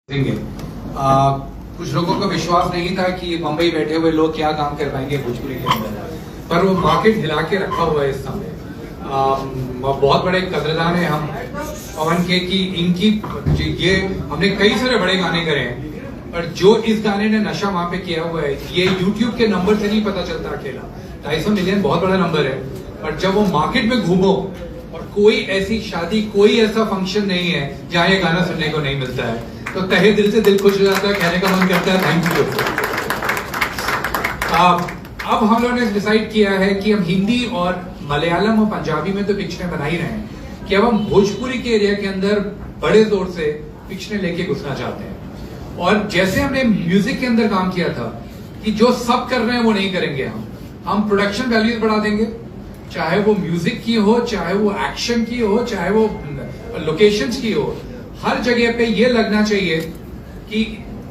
देंगे। कुछ लोगों को विश्वास नहीं था कि मुंबई बैठे हुए लोग क्या काम कर पाएंगे भोजपुरी के अंदर, पर वो मार्केट हिला के रखा हुआ है इस समय। बहुत बड़े कदरदान है हम पवन के कि इनकी ये हमने कई सारे बड़े गाने करे हैं, पर जो इस गाने ने नशा वहां पे किया हुआ है ये YouTube के नंबर से नहीं पता चलता। अकेला 250 मिलियन बहुत बड़ा नंबर है, पर जब वो मार्केट में घूमो और कोई ऐसी शादी कोई ऐसा फंक्शन नहीं है जहां ये गाना सुनने को नहीं मिलता है, तो तहे दिल से दिल खुश हो जाता है, कहने का मन करता है थैंक यू। अब हम लोगों ने डिसाइड किया है कि हम हिंदी और मलयालम और पंजाबी में तो पिक्चरें बना ही रहे हैं, कि अब हम भोजपुरी के एरिया के अंदर बड़े जोर से पिक्चरें लेके घुसना चाहते हैं। और जैसे हमने म्यूजिक के अंदर काम किया था कि जो सब कर रहे हैं वो नहीं करेंगे, हम प्रोडक्शन वैल्यूज बढ़ा देंगे, चाहे वो म्यूजिक की हो, चाहे वो एक्शन की हो, चाहे वो लोकेशंस की हो। हर जगह पे ये लगना चाहिए कि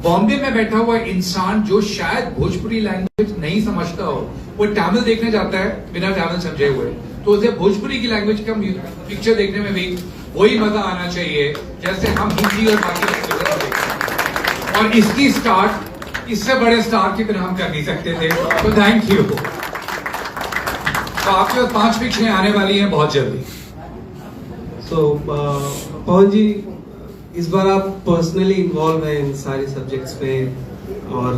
बॉम्बे में बैठा हुआ इंसान जो शायद भोजपुरी लैंग्वेज नहीं समझता हो, वो तमिल देखने जाता है बिना तमिल समझे हुए, तो उसे भोजपुरी की लैंग्वेज का पिक्चर देखने में भी वही मजा आना चाहिए जैसे हम हिंदी और बाकी देखते हैं। और इसकी स्टार्ट इससे बड़े स्टार की तरह हम कर नहीं सकते थे, तो थैंक यू। तो आपके पास 5 पिक्चरें आने वाली हैं बहुत जल्दी। पवन जी, इस बार आप पर्सनली इन्वॉल्व हैं इन सारे सब्जेक्ट्स पे, और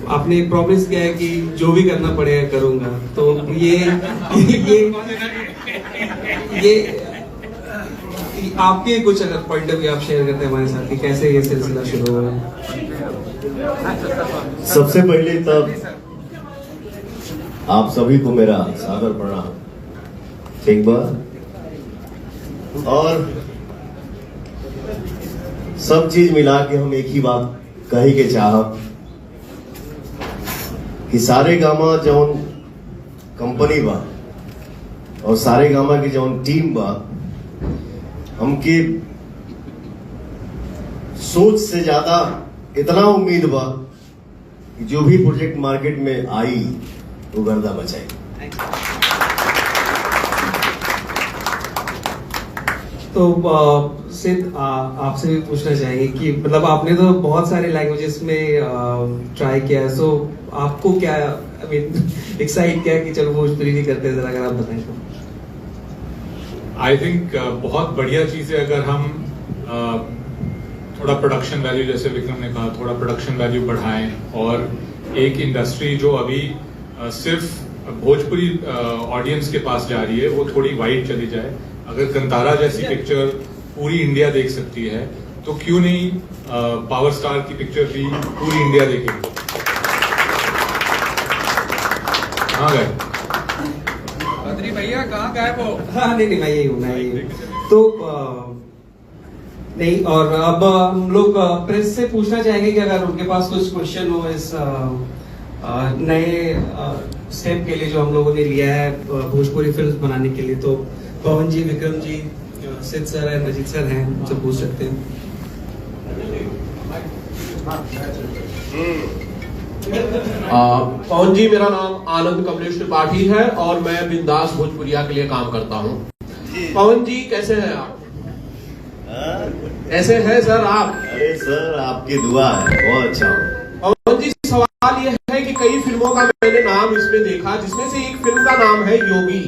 आपने प्रॉमिस किया है कि जो भी करना पड़ेगा करूंगा। तो ये आपके कुछ अगर पॉइंट ऑफ व्यू आप शेयर करते हैं हमारे साथ कि कैसे ये सिलसिला शुरू हुआ। सबसे पहले तब आप सभी को मेरा सादर प्रणाम एक बार, और सब चीज मिला के हम एक ही बात कही के चाहब कि सारे गामा जौन कंपनी बा और सारे गामा की जौन टीम बा, हमके सोच से ज्यादा इतना उम्मीद बा कि जो भी प्रोजेक्ट मार्केट में आई वो गर्दा मचाई। तो सिद्ध, आपसे भी पूछना चाहेंगे कि मतलब आपने तो बहुत सारे लैंग्वेजेस में ट्राई किया है, सो आपको क्या एक्साइट किया कि चलो भोजपुरी भी करते हैं, जरा अगर आप बताएं तो। आई थिंक बहुत बढ़िया चीज है अगर हम थोड़ा प्रोडक्शन वैल्यू, जैसे विक्रम ने कहा, थोड़ा प्रोडक्शन वैल्यू बढ़ाएं और एक इंडस्ट्री जो अभी सिर्फ भोजपुरी ऑडियंस के पास जा रही है वो थोड़ी वाइड चली जाए। अगर कंतारा जैसी पिक्चर पूरी इंडिया देख सकती है तो क्यों नहीं पावर स्टार की पिक्चर भी पूरी इंडिया देखेगी। कहाँ गए बद्री भैया, कहाँ गए वो? हाँ नहीं मैं यही हूँ। तो नहीं, और अब हम लोग प्रेस से पूछना चाहेंगे कि अगर उनके पास कुछ क्वेश्चन हो इस नए स्टेप के लिए जो हम लोगों ने लिया है भोजपुरी फिल्म बनाने के लिए, तो पवन जी, विक्रम जी, सिद्ध सर है, रजित सर हैं, उनसे पूछ सकते हैं। पवन जी, मेरा नाम आनंद कमलेश त्रिपाठी है और मैं बिंदास भोजपुरिया के लिए काम करता हूँ। पवन जी कैसे हैं आप? कैसे हैं सर आप? अरे सर, आपकी दुआ है, बहुत अच्छा हो। पवन जी, सवाल यह है कि कई फिल्मों का मैंने नाम इसमें देखा, जिसमें से एक फिल्म का नाम है योगी।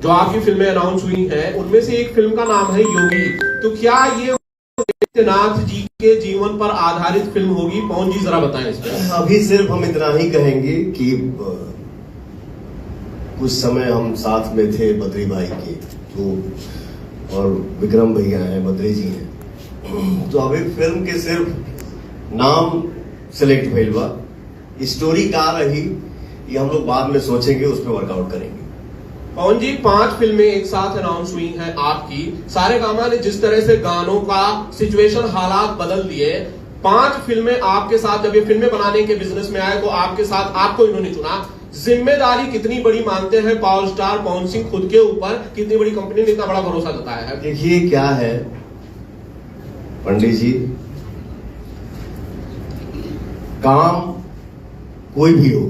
जो आपकी फिल्में अनाउंस हुई हैं उनमें से एक फिल्म का नाम है योगी, तो क्या ये नाथ जी के जीवन पर आधारित फिल्म होगी? पवन जी जरा बताएं इस पर। अभी सिर्फ हम इतना ही कहेंगे कि कुछ समय हम साथ में थे बद्री भाई के, तो और विक्रम भैया हैं, बद्री जी हैं, तो अभी फिल्म के सिर्फ नाम सिलेक्ट भइल बा। स्टोरी का रही ये हम लोग बाद में सोचेंगे, उस पर वर्कआउट करेंगे। पवन जी, 5 फिल्में एक साथ अनाउंस हुई हैं आपकी। सारे गामा ने जिस तरह से गानों का सिचुएशन, हालात बदल दिए, 5 फिल्में आपके साथ, जब ये फिल्में बनाने के बिजनेस में आए तो आपके साथ आपको इन्होंने चुना। जिम्मेदारी कितनी बड़ी मानते हैं पावर स्टार पवन सिंह खुद के ऊपर? कितनी बड़ी कंपनी ने इतना बड़ा भरोसा जताया है? देखिए क्या है पंडित जी, काम कोई भी हो,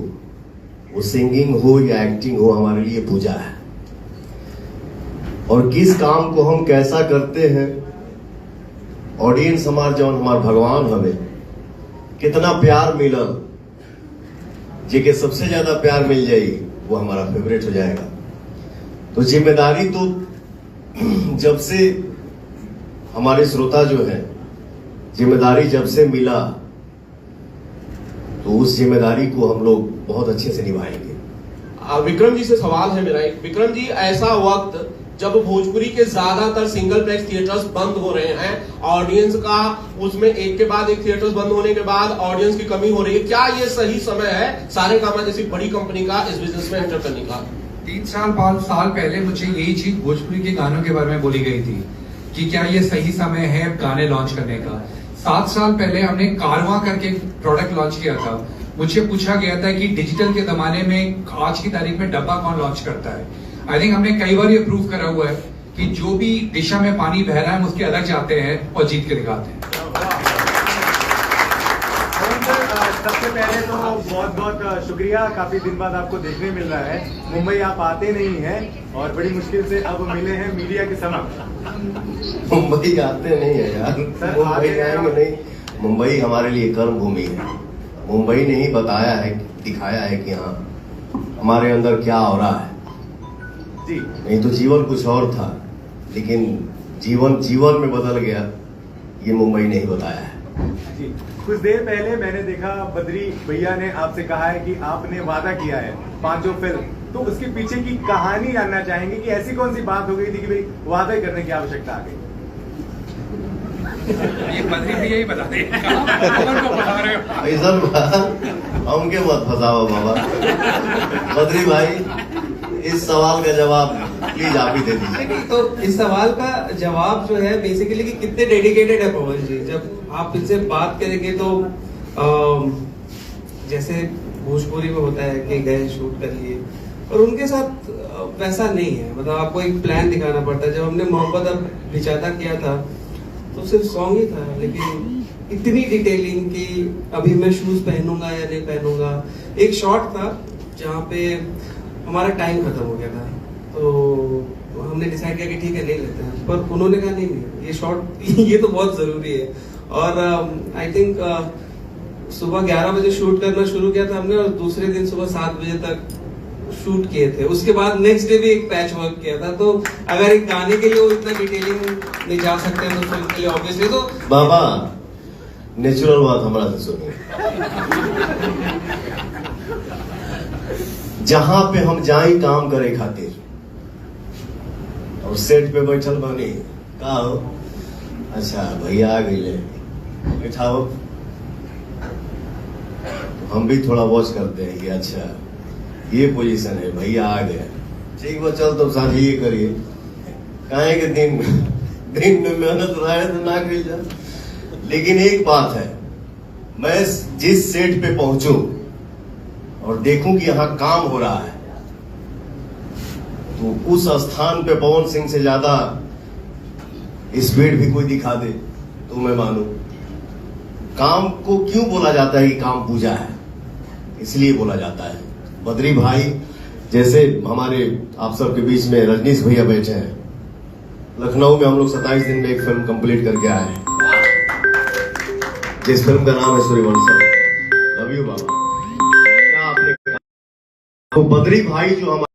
वो सिंगिंग हो या एक्टिंग हो, हमारे लिए पूजा है। और किस काम को हम कैसा करते हैं ऑडियंस हमार जौन हमार भगवान हमें कितना प्यार मिलल, जेके सबसे ज्यादा प्यार मिल जाई वो हमारा फेवरेट हो जाएगा। तो जिम्मेदारी तो जब से हमारे श्रोता जो है, जिम्मेदारी जब से मिला तो उस जिम्मेदारी को हम लोग बहुत अच्छे से निभाएंगे। विक्रम जी से सवाल है मेरा एक। विक्रम जी, ऐसा वक्त जब भोजपुरी के ज्यादातर सिंगल प्लेक्स थिएटर्स बंद हो रहे हैं, ऑडियंस का उसमें एक के बाद एक थिएटर्स बंद होने के बाद ऑडियंस की कमी हो रही है, क्या ये सही समय है सारेगामा जैसी बड़ी कंपनी का इस बिजनेस में एंटर करने का? 3 साल 5 साल पहले मुझे यही चीज भोजपुरी के गानों के बारे में बोली गई थी कि क्या ये सही समय है गाने लॉन्च करने का। 7 साल पहले हमने कारवां करके प्रोडक्ट लॉन्च किया था। मुझे पूछा गया था कि डिजिटल के जमाने में आज की तारीख में डब्बा कौन लॉन्च करता है। आई थिंक हमने कई बार ये प्रूव करा हुआ है कि जो भी दिशा में पानी बह रहा है हम उसके अलग जाते हैं और जीत के दिखाते हैं। सबसे पहले तो बहुत बहुत शुक्रिया, काफी दिन बाद आपको देखने मिल रहा है। मुंबई आप आते नहीं हैं और बड़ी मुश्किल से अब मिले हैं मीडिया के समक्ष। मुंबई आते नहीं है यार, मुंबई आएंगे नहीं। मुंबई हमारे लिए कर्म भूमि है। मुंबई ने ही बताया है, दिखाया है कि हाँ हमारे अंदर क्या हो रहा है जी। नहीं तो जीवन कुछ और था, लेकिन जीवन में बदल गया, ये मुंबई ने ही बताया है जी। कुछ देर पहले मैंने देखा बद्री भैया ने आपसे कहा है कि आपने वादा किया है 5 फिल्म, तो उसके पीछे की कहानी जानना चाहेंगे कि ऐसी कौन सी बात हो गई थी कि भाई वादा करने की आवश्यकता आ गई? ये बद्री भैया ही बता दें। हमके मत फंसाओ बाबा। बद्री भाई, इस सवाल का जवाब प्लीज आप ही दे दीजिए। तो इस सवाल का जवाब जो है बेसिकली कि कितने डेडिकेटेड है पवन जी। जब आप इनसे बात करेंगे तो जैसे भोजपुरी में होता है कि गए शूट कर लिए, और उनके साथ वैसा नहीं है। मतलब आपको एक प्लान दिखाना पड़ता है। जब हमने मोहब्बत अब बिचाता किया था तो सिर्फ सॉन्ग ही था, लेकिन इतनी डिटेलिंग कि अभी मैं शूज पहनूंगा या नहीं पहनूंगा। एक शॉट था जहाँ पे हमारा टाइम खत्म हो गया था, तो हमने डिसाइड किया कि ठीक है ले लेते हैं, पर उन्होंने कहा नहीं ये शॉट ये तो बहुत जरूरी है। और आई थिंक सुबह 11 बजे शूट करना शुरू किया था हमने, और दूसरे दिन सुबह 7 बजे तक शूट किए थे। उसके बाद नेक्स्ट डे भी एक पैच वर्क किया था। तो अगर एक गाने के लिए वो इतना डिटेलिंग नहीं जा सकते हैं तो फिल्म के लिए ऑब्वियसली तो बाबा नेचुरल बात हमारा से सुनिए। जहां पे हम जाई काम करे खातिर और सेट पे बैठल बनी का हो, अच्छा भैया आ गई बैठाओ, हम भी थोड़ा वॉच करते हैं कि अच्छा ये पोजीशन है, भैया आ गए, ठीक बा चल तो साथ ये करिए। काहे के दिन में मेहनत रहे तो ना करी जा। लेकिन एक बात है, मैं जिस सेट पे पहुंचूं और देखूं कि यहां काम हो रहा है, तो उस स्थान पे पवन सिंह से ज्यादा स्पीड भी कोई दिखा दे तो मैं मानूं। काम को क्यों बोला जाता है कि काम पूजा है, इसलिए बोला जाता है। बद्री भाई जैसे हमारे आप सबके बीच में रजनीश भैया बैठे हैं, लखनऊ में हम लोग 27 दिन में एक फिल्म कंप्लीट करके आए हैं, जिस फिल्म का नाम है सूर्यवंशम। लव यू बाबा। क्या आपने कहा? तो बद्री भाई जो हमारे